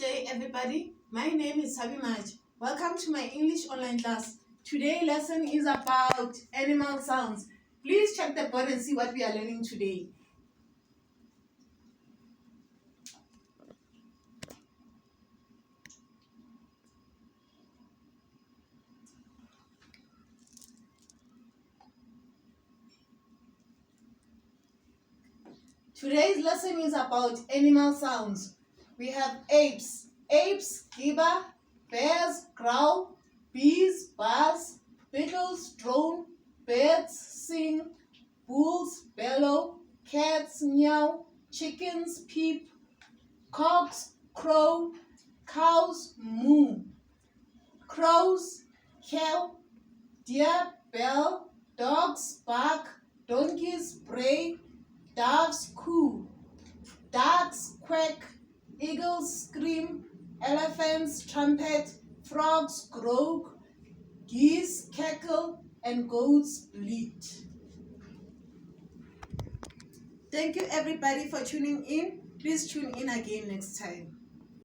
day, everybody. My name is ThabiMarg. Welcome to my English online class. Today's lesson is about animal sounds. Please check the board and see what we are learning today. Today's lesson is about animal sounds. We have apes. Apes, gibber, bears, growl, bees, buzz, beetles, drone, birds, sing, bulls, bellow, cats, meow, chickens, peep, cocks, crow, cows, moo, crows, cow, deer, bell, dogs, bark, donkeys, bray, doves, coo, ducks, quack, eagles, scream, elephants, trumpet, frogs, croak, geese, cackle, and goats, bleat. Thank you everybody for tuning in. Please tune in again next time.